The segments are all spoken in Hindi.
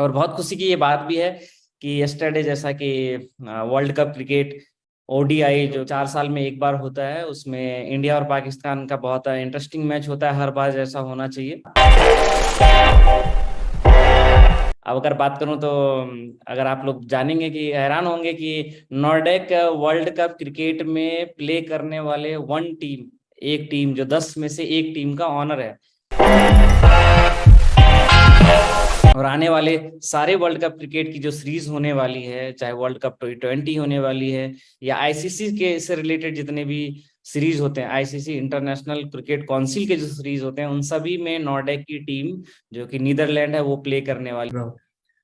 और बहुत खुशी की ये बात भी है कि यस्टरडे जैसा कि वर्ल्ड कप क्रिकेट ओडीआई जो 4 साल में एक बार होता है, उसमें इंडिया और पाकिस्तान का बहुत इंटरेस्टिंग मैच होता है। हर बार जैसा होना चाहिए। अब अगर बात करूं तो अगर आप लोग जानेंगे कि हैरान होंगे कि नॉर्डिक वर्ल्ड कप क्रिकेट में प्ले करने वाले वन टीम, एक टीम जो 10 में से एक टीम का ऑनर है। और आने वाले सारे वर्ल्ड कप क्रिकेट की जो सीरीज होने वाली है, चाहे वर्ल्ड कप T20 होने वाली है या आईसीसी के से रिलेटेड जितने भी सीरीज होते हैं, आईसीसी इंटरनेशनल क्रिकेट काउंसिल के जो सीरीज होते हैं, उन सभी में नॉर्डिक की टीम जो कि नीदरलैंड है वो प्ले करने वाली।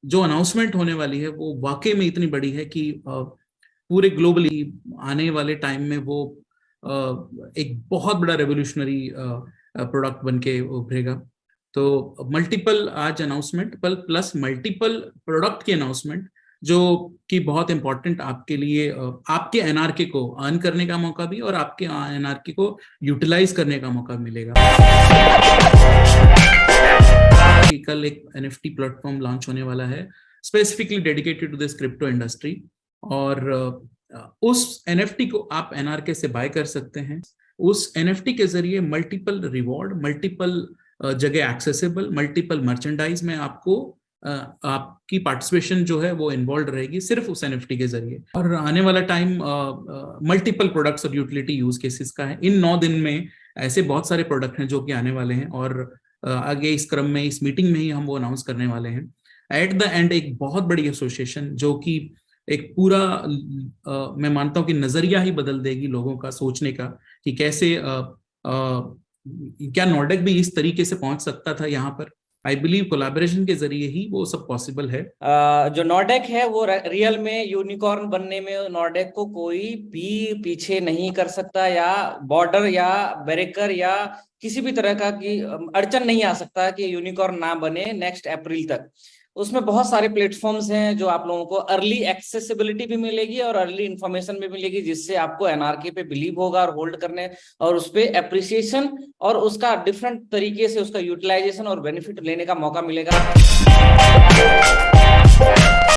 जो अनाउंसमेंट होने वाली है वो वाकई में इतनी बड़ी है कि पूरे ग्लोबली आने वाले टाइम में वो एक बहुत बड़ा रेवोल्यूशनरी प्रोडक्ट बन के उभरेगा। तो मल्टीपल आज अनाउंसमेंट प्लस मल्टीपल प्रोडक्ट की अनाउंसमेंट जो कि बहुत इंपॉर्टेंट आपके लिए, आपके एनआरके को अर्न करने का मौका भी और आपके एनआरके को यूटिलाइज करने का मौका मिलेगा। कल एक एनएफटी प्लेटफॉर्म लॉन्च होने वाला है specifically dedicated to this crypto industry, और उस एनएफटी को आप एनआरके से बाय कर सकते हैं। उस एनएफटी के जरिए मल्टीपल रिवॉर्ड, मल्टीपल जगह एक्सेसिबल, मल्टीपल मर्चेंडाइज में आपको आपकी पार्टिसिपेशन जो है वो इन्वॉल्व रहेगी सिर्फ उस एनएफटी के जरिए। और आने वाला टाइम मल्टीपल प्रोडक्ट्स और यूटिलिटी यूज केसेस का है। इन 9 दिन में ऐसे बहुत सारे प्रोडक्ट हैं जो कि आने वाले हैं, और आगे इस क्रम में, इस मीटिंग में ही हम वो अनाउंस करने वाले हैं। एट द एंड एक बहुत बड़ी एसोसिएशन जो कि एक पूरा मैं मानता हूं कि नजरिया ही बदल देगी लोगों का सोचने का कि कैसे क्या नॉर्डिक भी इस तरीके से पहुंच सकता था यहाँ पर। आई बिलीव कोलैबोरेशन के जरिए ही वो सब पॉसिबल है। जो नॉर्डिक है वो रियल में यूनिकॉर्न बनने में नॉर्डिक को कोई भी पीछे नहीं कर सकता, या बॉर्डर या बैरिकर या किसी भी तरह का की अड़चन नहीं आ सकता कि यूनिकॉर्न ना बने नेक्स्ट अप्रैल तक। उसमें बहुत सारे प्लेटफॉर्म्स हैं जो आप लोगों को अर्ली एक्सेसिबिलिटी भी मिलेगी और अर्ली इंफॉर्मेशन भी मिलेगी, जिससे आपको एनआरके पे बिलीव होगा और होल्ड करने और उस पर एप्रिसिएशन और उसका डिफरेंट तरीके से उसका यूटिलाइजेशन और बेनिफिट लेने का मौका मिलेगा।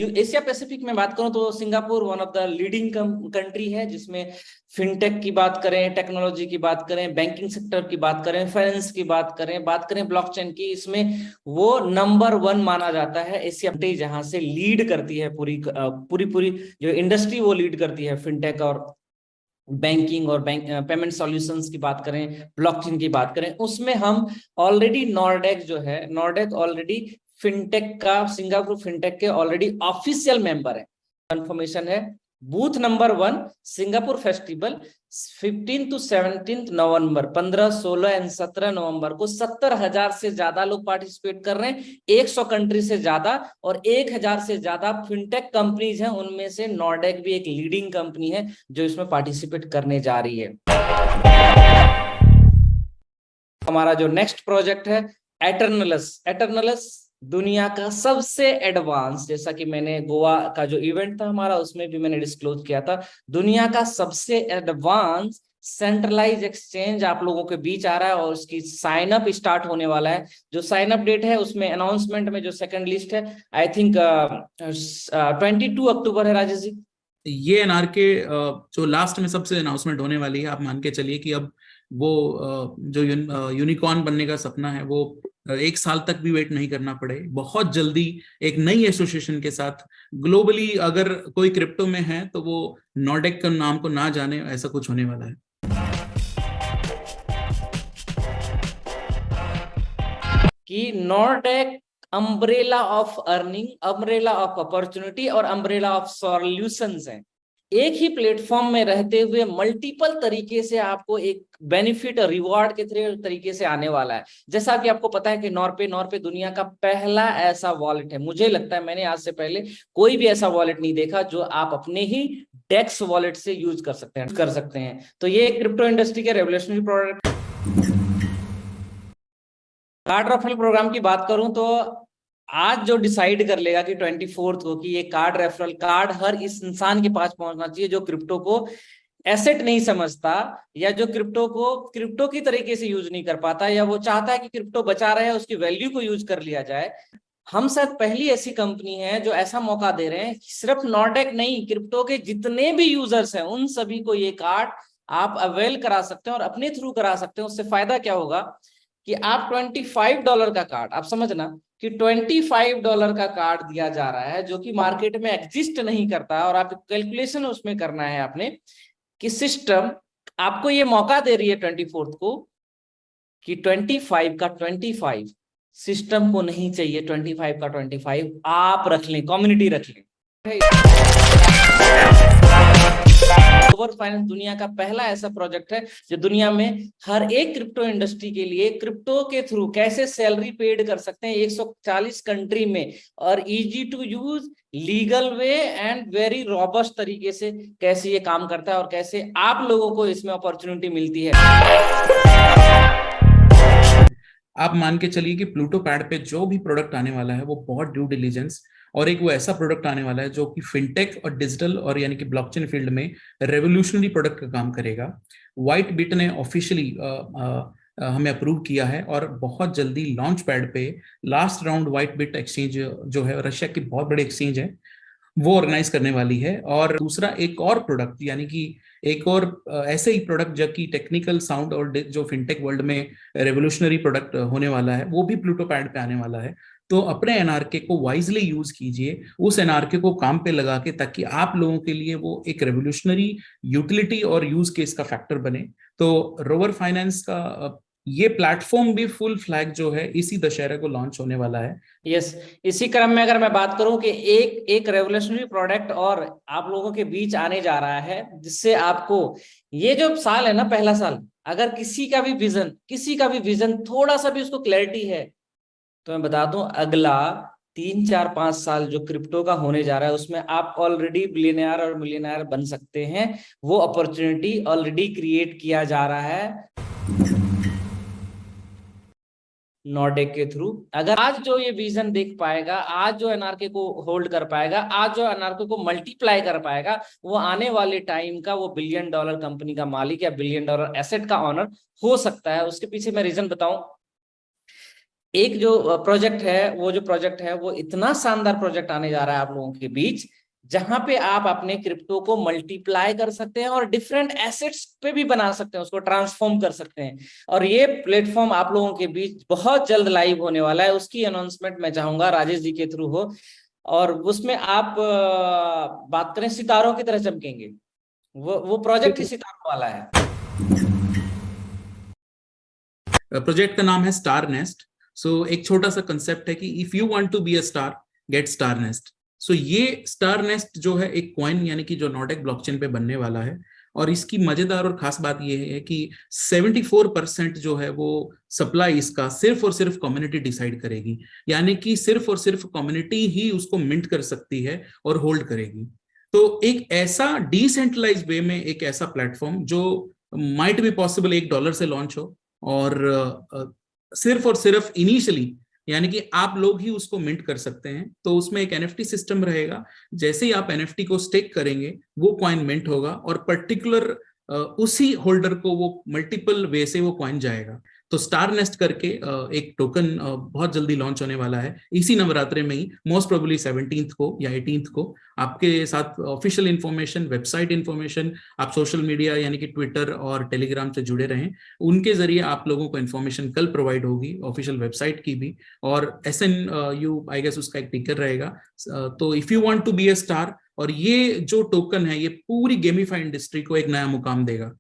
एशिया पैसिफिक में बात करूं तो Singapore one of the leading country है, जिसमें फिनटेक की बात करें, टेक्नोलॉजी की बात करें, बैंकिंग सेक्टर की बात करें, फाइनेंस की बात करें ब्लॉकचेन की, इसमें वो नंबर 1 माना जाता है एशिया, जहां से लीड करती है पूरी जो इंडस्ट्री वो लीड करती है। फिनटेक और बैंकिंग और पेमेंट सॉल्यूशंस की बात करें, ब्लॉकचेन की बात करें, उसमें हम ऑलरेडी नॉर्डिक जो है, नॉर्डिक ऑलरेडी फिनटेक का, सिंगापुर फिनटेक के ऑलरेडी ऑफिशियल मेंबर है। कंफर्मेशन है booth number 1 Singapore festival 15 to 17 November, 15, 16 and 17 नवंबर को 70,000 से ज्यादा लोग पार्टिसिपेट कर रहे हैं, 100 कंट्री से ज्यादा और 1,000 से ज्यादा फिनटेक कंपनीज हैं। उनमें से नॉर्डिक भी एक लीडिंग कंपनी है जो इसमें पार्टिसिपेट करने जा रही है। हमारा जो नेक्स्ट प्रोजेक्ट है एटर्नलस दुनिया का सबसे एडवांस, जैसा कि मैंने गोवा का जो इवेंट था हमारा उसमें भी मैंने डिस्क्लोज किया था, दुनिया का सबसे एडवांस सेंट्रलाइज एक्सचेंज आप लोगों के बीच आ रहा है और उसकी साइन अप स्टार्ट होने वाला है। जो साइन अप डेट है उसमें अनाउंसमेंट में जो सेकंड लिस्ट है, आई थिंक 22 अक्टूबर है। राजेश जी, ये एनआरके जो लास्ट में सबसे अनाउंसमेंट होने वाली है, आप मान के चलिए कि अब वो जो यूनिकॉर्न बनने का सपना है वो 1 साल तक भी वेट नहीं करना पड़े। बहुत जल्दी एक नई एसोसिएशन के साथ ग्लोबली अगर कोई क्रिप्टो में है तो वो नॉर्डिक का नाम को ना जाने, ऐसा कुछ होने वाला है। कि Nordic umbrella of earning, umbrella of opportunity और अम्ब्रेला ऑफ सॉल्यूशंस है। एक ही प्लेटफॉर्म में रहते हुए मल्टीपल तरीके से आपको एक बेनिफिट और रिवॉर्ड के तरीके से आने वाला है। जैसा कि आपको पता है कि नॉर्पे दुनिया का पहला ऐसा वॉलेट है, मुझे लगता है मैंने आज से पहले कोई भी ऐसा वॉलेट नहीं देखा जो आप अपने ही डेक्स वॉलेट से यूज कर सकते हैं। तो ये क्रिप्टो इंडस्ट्री के revolutionary product. Card referral programme की बात करूं तो आज जो डिसाइड कर लेगा कि 24 को कि ये कार्ड रेफरल कार्ड हर इस इंसान के पास पहुंचना चाहिए जो क्रिप्टो को एसेट नहीं समझता, या जो क्रिप्टो को क्रिप्टो की तरीके से यूज नहीं कर पाता, या वो चाहता है कि क्रिप्टो बचा रहे, उसकी वैल्यू को यूज कर लिया जाए। हम शायद पहली ऐसी कंपनी है जो ऐसा मौका दे रहे हैं कि सिर्फ नॉर्डेक नहीं, क्रिप्टो के जितने भी यूजर्स हैं उन सभी को ये कार्ड आप अवेल करा सकते हैं और अपने थ्रू करा सकते हैं। उससे फायदा क्या होगा कि आप $25 का कार्ड, आप समझना कि $25 का कार्ड दिया जा रहा है जो कि मार्केट में एग्जिस्ट नहीं करता, और आप कैलकुलेशन उसमें करना है आपने कि सिस्टम आपको ये मौका दे रही है 24 को कि 25 का 25 सिस्टम को नहीं चाहिए, 25 का 25 आप रख लें, कम्युनिटी रख लें। रोवर फाइनेंस दुनिया का पहला ऐसा प्रोजेक्ट है जो दुनिया में हर एक क्रिप्टो इंडस्ट्री के लिए क्रिप्टो के थ्रू कैसे सैलरी पेड कर सकते हैं 140 कंट्री में, और easy to use, legal way and very robust तरीके से कैसे ये काम करता है और कैसे आप लोगों को इसमें अपॉर्चुनिटी मिलती है। आप मान के चलिए कि प्लूटो पैड पे जो भी प्रोडक्ट आने वाला है वो बहुत ड्यू डिलीजेंस, और एक वो ऐसा प्रोडक्ट आने वाला है जो कि फिनटेक और डिजिटल और यानी कि ब्लॉकचेन फील्ड में रेवोल्यूशनरी प्रोडक्ट का काम करेगा। व्हाइट बिट ने ऑफिशियली हमें अप्रूव किया है और बहुत जल्दी लॉन्च पैड पे last round white bit exchange जो है रशिया की बहुत बड़ी एक्सचेंज है वो ऑर्गेनाइज करने वाली है। और दूसरा एक और प्रोडक्ट यानी कि एक और ऐसे ही प्रोडक्ट जो कि टेक्निकल साउंड और जो फिनटेक वर्ल्ड में रेवोल्यूशनरी प्रोडक्ट होने वाला है वो भी प्लूटो पैड पे आने वाला है। तो अपने एनआरके को वाइजली यूज कीजिए, उस एनआरके को काम पे लगा के, ताकि आप लोगों के लिए वो एक रेवोल्यूशनरी यूटिलिटी और यूज केस का फैक्टर बने। तो रोवर फाइनेंस का ये प्लेटफॉर्म भी फुल फ्लैग जो है इसी दशहरे को लॉन्च होने वाला है। यस, इसी क्रम में अगर मैं बात करूं कि एक रेवोल्यूशनरी प्रोडक्ट और आप लोगों के बीच आने जा रहा है, जिससे आपको ये जो साल है ना, पहला साल, अगर किसी का भी विजन थोड़ा सा भी उसको क्लैरिटी है, तो मैं बता दूं अगला 3 4 5 साल जो क्रिप्टो का होने जा रहा है उसमें आप ऑलरेडी बिलियनर और मिलियनर बन सकते हैं। वो अपॉर्चुनिटी ऑलरेडी क्रिएट किया जा रहा है नॉर्डेक के थ्रू। अगर आज जो ये विजन देख पाएगा, आज जो एनआरके को होल्ड कर पाएगा, आज जो एनआरके को मल्टीप्लाई कर पाएगा, वो आने वाले टाइम का वो $1 बिलियन कंपनी का मालिक या $1 बिलियन एसेट का ऑनर हो सकता है। उसके पीछे मैं रीजन बताऊं, एक जो प्रोजेक्ट है, वो इतना शानदार प्रोजेक्ट आने जा रहा है आप लोगों के बीच, जहां पे आप अपने क्रिप्टो को मल्टीप्लाई कर सकते हैं और डिफरेंट एसेट्स पे भी बना सकते हैं, उसको ट्रांसफॉर्म कर सकते हैं। और ये प्लेटफॉर्म आप लोगों के बीच बहुत जल्द लाइव होने वाला है। उसकी अनाउंसमेंट मैं चाहूंगा राजेश जी के थ्रू हो, और उसमें आप बात करें सितारों की तरह चमकेंगे, वो प्रोजेक्ट ही सितारों वाला है। प्रोजेक्ट का नाम है स्टार नेस्ट। सो एक छोटा सा कंसेप्ट है कि if you want to be a star, get star nest. So ये स्टार नेस्ट जो है एक कॉइन यानी कि जो नॉर्डेक ब्लॉकचेन पे बनने वाला है, और इसकी मजेदार और खास बात यह है कि 74% जो है वो सप्लाई इसका सिर्फ और सिर्फ कम्युनिटी डिसाइड करेगी, यानी कि सिर्फ और सिर्फ कम्युनिटी ही उसको मिंट कर सकती है और होल्ड करेगी। तो एक ऐसा डिसेंट्रलाइज वे में एक ऐसा प्लेटफॉर्म जो माइट बी पॉसिबल $1 से लॉन्च हो, और सिर्फ और सिर्फ इनिशियली यानी कि आप लोग ही उसको मिंट कर सकते हैं। तो उसमें एक एनएफटी सिस्टम रहेगा, जैसे ही आप एनएफटी को स्टेक करेंगे वो कॉइन मिंट होगा और पर्टिकुलर उसी होल्डर को वो मल्टीपल वे से वो कॉइन जाएगा। तो स्टार नेस्ट करके एक टोकन बहुत जल्दी लॉन्च होने वाला है इसी नवरात्रे में ही, मोस्ट प्रोबेबली 17th को या 18th को। आपके साथ ऑफिशियल इन्फॉर्मेशन, वेबसाइट इन्फॉर्मेशन, आप सोशल मीडिया यानी कि ट्विटर और टेलीग्राम से जुड़े रहें, उनके जरिए आप लोगों को इन्फॉर्मेशन कल प्रोवाइड होगी, ऑफिशियल वेबसाइट की भी। और SNU आई गेस उसका एक टिकर रहेगा। तो if you want to be a star, और ये जो टोकन है ये पूरी गेमिफाई इंडस्ट्री को एक नया मुकाम देगा।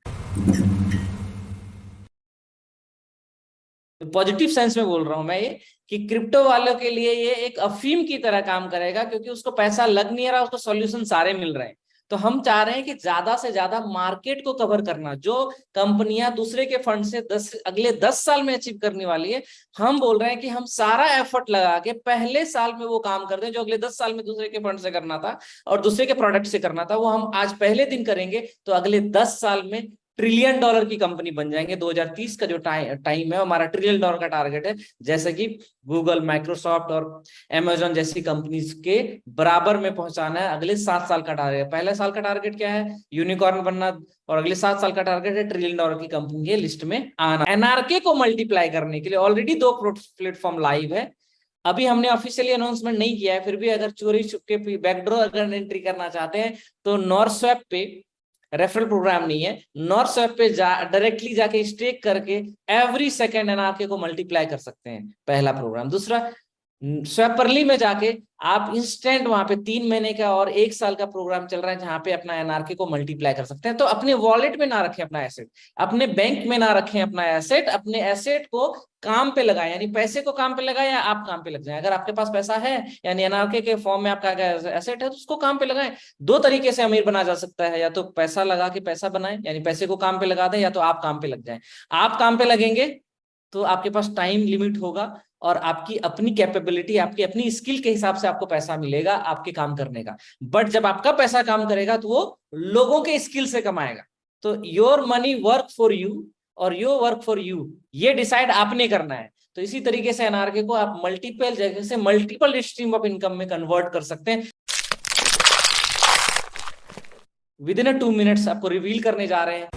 पॉजिटिव सेंस में बोल रहा हूं मैं, ये कि क्रिप्टो वालों के लिए ये एक अफीम की तरह काम करेगा, क्योंकि उसको पैसा लग नहीं रहा, उसको सॉल्यूशन सारे मिल रहे हैं। तो हम चाह रहे हैं कि ज्यादा से ज्यादा मार्केट को कवर करना, जो कंपनियां दूसरे के फंड से अगले 10 साल में अचीव करने वाली है, हम बोल रहे हैं कि हम सारा एफर्ट लगा के पहले साल में वो काम कर दें जो अगले 10 साल में दूसरे के फंड से करना था और दूसरे के प्रोडक्ट से करना था, वो हम आज पहले दिन करेंगे। तो अगले 10 साल में $1 ट्रिलियन की कंपनी बन जाएंगे। 2030 का जो टाइम है हमारा $1 ट्रिलियन का टारगेट है, जैसे कि गूगल, माइक्रोसॉफ्ट और अमेजॉन जैसी कंपनीज के बराबर में पहुंचाना है अगले 7 साल का टारगेट। पहले साल का टारगेट क्या है? यूनिकॉर्न बनना, और अगले 7 साल का टारगेट है $1 ट्रिलियन की कंपनी के लिस्ट में आना। एनआरके को मल्टीप्लाई करने के लिए ऑलरेडी 2 प्लेटफॉर्म लाइव है। अभी हमने ऑफिशियली अनाउंसमेंट नहीं किया है, फिर भी अगर चोरी छुपके बैकडोर अगर एंट्री करना चाहते हैं तो नॉरस्वैप पे रेफरल प्रोग्राम नहीं है, नॉरस्वैप पे डायरेक्टली जाके स्टेक करके एवरी सेकेंड एनआरके को मल्टीप्लाई कर सकते हैं, पहला प्रोग्राम। दूसरा, स्वैपरली में जाके आप इंस्टेंट वहां पे 3 महीने का और 1 साल का प्रोग्राम चल रहा है जहां पे अपना एनआरके को मल्टीप्लाई कर सकते हैं। तो अपने वॉलेट में ना रखें अपना एसेट, अपने बैंक में ना रखें अपना एसेट, अपने एसेट को काम पे लगाए, यानी पैसे को काम पे लगाए या आप काम पे लग जाए। अगर आपके पास पैसा है यानी एनआरके के फॉर्म में आपका एसेट है तो उसको काम पे लगाएं। 2 तरीके से अमीर बना जा सकता है, या तो पैसा लगा के पैसा बनाए यानी पैसे को काम पे लगा दें, या तो आप काम पे लग जाएं। आप काम पे लगेंगे तो आपके पास टाइम लिमिट होगा और आपकी अपनी कैपेबिलिटी, आपकी अपनी स्किल के हिसाब से आपको पैसा मिलेगा आपके काम करने का। बट जब आपका पैसा काम करेगा तो वो लोगों के स्किल से कमाएगा। तो your money work for you और योर वर्क फॉर यू, ये डिसाइड आपने करना है। तो इसी तरीके से एनआरके को आप मल्टीपल जगह से मल्टीपल स्ट्रीम ऑफ इनकम में कन्वर्ट कर सकते हैं। विद इन 2 मिनट्स आपको रिवील करने जा रहे हैं।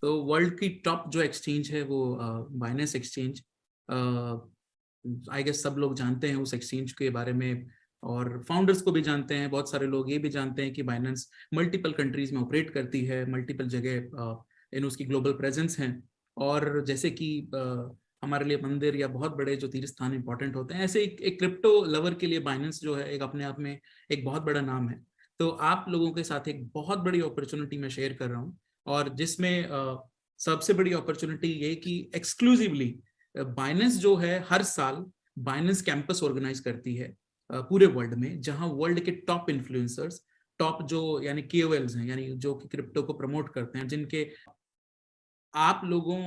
तो वर्ल्ड की टॉप जो एक्सचेंज है वो बाइनेंस एक्सचेंज, आई गेस सब लोग जानते हैं उस एक्सचेंज के बारे में, और फाउंडर्स को भी जानते हैं। बहुत सारे लोग ये भी जानते हैं कि बाइनेंस मल्टीपल कंट्रीज में ऑपरेट करती है, मल्टीपल जगह इन उसकी ग्लोबल प्रेजेंस हैं। और जैसे कि हमारे लिए मंदिर या बहुत बड़े जो तीर्थ स्थान इंपॉर्टेंट होते हैं, ऐसे एक क्रिप्टो लवर के लिए बाइनेंस जो है एक अपने आप में एक बहुत बड़ा नाम है। तो आप लोगों के साथ एक बहुत बड़ी अपॉर्चुनिटी मैं शेयर कर रहा हूँ, और जिसमें सबसे बड़ी अपॉर्चुनिटी ये कि एक्सक्लूसिवली बाइनेंस जो है हर साल बाइनेंस कैंपस ऑर्गेनाइज करती है पूरे वर्ल्ड में, जहां वर्ल्ड के टॉप इन्फ्लुएंसर्स, टॉप जो यानी KOLs हैं, यानी जो कि क्रिप्टो को प्रमोट करते हैं, जिनके आप लोगों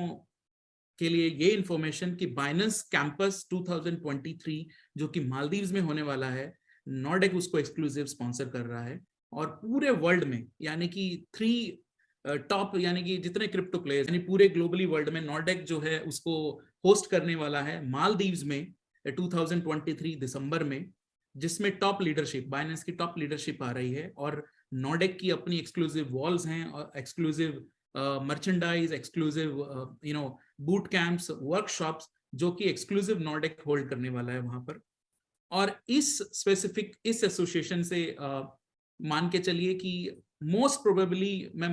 के लिए ये इंफॉर्मेशन कि बाइनेंस कैंपस 2023 जो कि मालदीव्स में होने वाला है, नॉर्डेक उसको एक्सक्लूसिव स्पॉन्सर कर रहा है। और पूरे वर्ल्ड में यानी कि 3 टॉप यानी कि जितने क्रिप्टो प्लेयर्स यानी पूरे ग्लोबली वर्ल्ड में नॉर्डेक जो है उसको होस्ट करने वाला है मालदीव्स में 2023 दिसंबर में, जिसमें टॉप लीडरशिप, बाइनेंस की टॉप लीडरशिप आ रही है। और नॉर्डेक की अपनी एक्सक्लूसिव वॉल्स हैं और exclusive merchandise, exclusive boot camps, workshops जो कि एक्सक्लूसिव नॉर्डेक होल्ड करने वाला है वहां पर। और इस एसोसिएशन से मान के चलिए कि मोस्ट प्रोबेबली मैं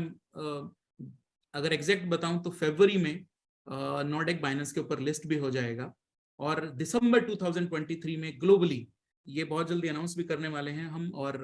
अगर एग्जैक्ट बताऊं तो फरवरी में नॉर्डेक बाइनेंस के ऊपर लिस्ट भी हो जाएगा, और दिसंबर 2023 में ग्लोबली ये बहुत जल्दी अनाउंस भी करने वाले हैं हम। और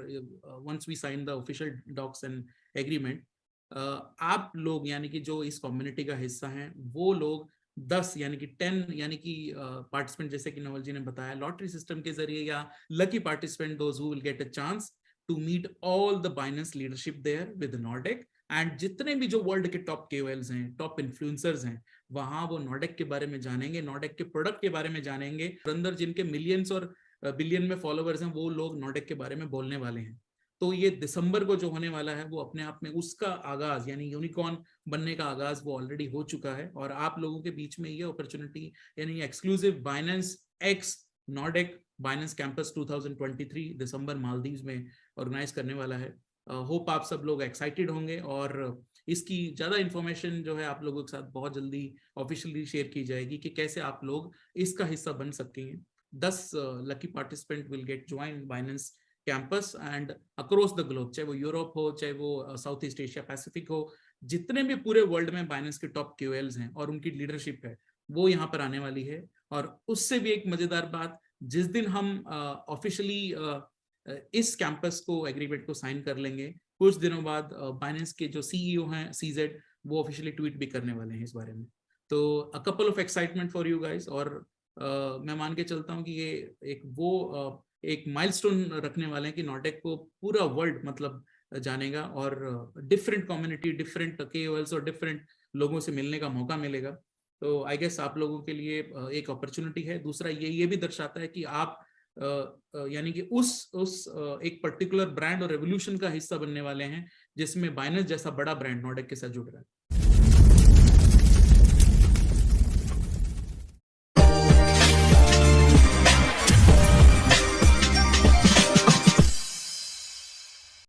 once we sign the official docs and agreement, आप लोग यानी कि जो इस कम्युनिटी का हिस्सा हैं वो लोग 10 यानी कि 10 यानी कि पार्टिसिपेंट, जैसे कि नवल जी ने बताया, लॉटरी सिस्टम के जरिए या lucky participant, those who will get a chance to meet all the Binance leadership there with Nordek. And जितने भी जो वर्ल्ड के टॉप KOLs हैं, टॉप इन्फ्लुएंसर्स हैं, वहां वो नॉर्डेक के बारे में जानेंगे, नॉर्डेक के प्रोडक्ट के बारे में जानेंगे। अंदर जिनके मिलियंस और बिलियन में फॉलोअर्स हैं वो लोग नॉर्डेक के बारे में बोलने वाले हैं। तो ये दिसंबर को जो होने वाला है वो अपने आप में उसका आगाज यानी यूनिकॉर्न बनने का आगाज वो ऑलरेडी हो चुका है। और आप लोगों के बीच में ये अपॉर्चुनिटी यानी exclusive Binance X Nordek Binance campus 2023 दिसंबर मालदीव्स में ऑर्गेनाइज करने वाला है। होप आप सब लोग एक्साइटेड होंगे, और इसकी ज्यादा इंफॉर्मेशन जो है आप लोगों के साथ बहुत जल्दी ऑफिशियली शेयर की जाएगी कि कैसे आप लोग इसका हिस्सा बन सकते हैं। 10 lucky participant will get join Binance campus and across the globe, चाहे वो यूरोप हो, चाहे वो साउथ ईस्ट एशिया पैसिफिक हो, जितने भी पूरे वर्ल्ड में बाइनेंस के टॉप क्यूएल्स हैं और उनकी लीडरशिप है वो यहाँ पर आने वाली है। और उससे भी एक मजेदार बात, जिस दिन हम ऑफिशियली इस कैंपस को एग्रीमेंट को साइन कर लेंगे, कुछ दिनों बाद बाइनेंस के जो सीईओ हैं सीजेड, वो ऑफिशियली ट्वीट भी करने वाले हैं इस बारे में। तो a couple of excitement for you guys. और मैं मान के चलता हूँ कि ये एक माइलस्टोन रखने वाले हैं कि नॉर्डेक को पूरा वर्ल्ड मतलब जानेगा और डिफरेंट कम्युनिटी, डिफरेंट केओएल्स और डिफरेंट लोगों से मिलने का मौका मिलेगा। तो आई गेस आप लोगों के लिए एक अपॉर्चुनिटी है। दूसरा ये भी दर्शाता है कि आप यानी कि उस एक पर्टिकुलर ब्रांड और रेवोल्यूशन का हिस्सा बनने वाले हैं जिसमें बाइनेंस जैसा बड़ा ब्रांड नॉर्डेक के साथ जुड़ रहा है।